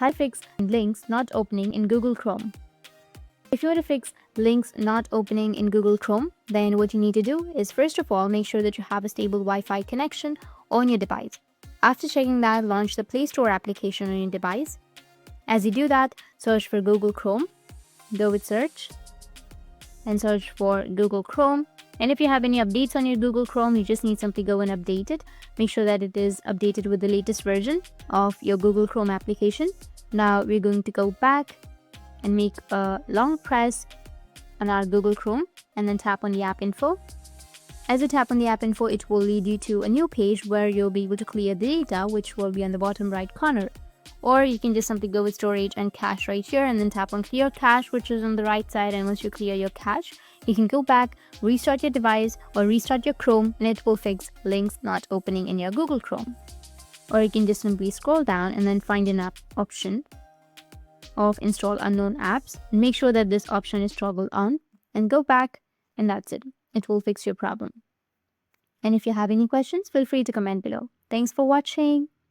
how to fix links not opening in Google Chrome. If you want to fix links not opening in Google Chrome, then what you need to do is first of all make sure that you have a stable Wi-Fi connection on your device. After checking that, launch the Play Store application on your device. As you do that, search for Google Chrome. Go with search and search for Google Chrome. And if you have any updates on your Google Chrome, you just need simply go and update it. Make sure that it is updated with the latest version of your Google Chrome application. Now we're going to go back and make a long press on our Google Chrome and then tap on the app info. As you tap on the app info, it will lead you to a new page where you'll be able to clear the data, which will be on the bottom right corner. Or you can just simply go with storage and cache right here and then tap on clear cache, which is on the right side. And once you clear your cache, you can go back, restart your device or restart your Chrome, and it will fix links not opening in your Google Chrome. Or you can just simply scroll down and then find an app option of install unknown apps and make sure that this option is toggled on and go back, and that's it. It will fix your problem. And if you have any questions, feel free to comment below. Thanks for watching.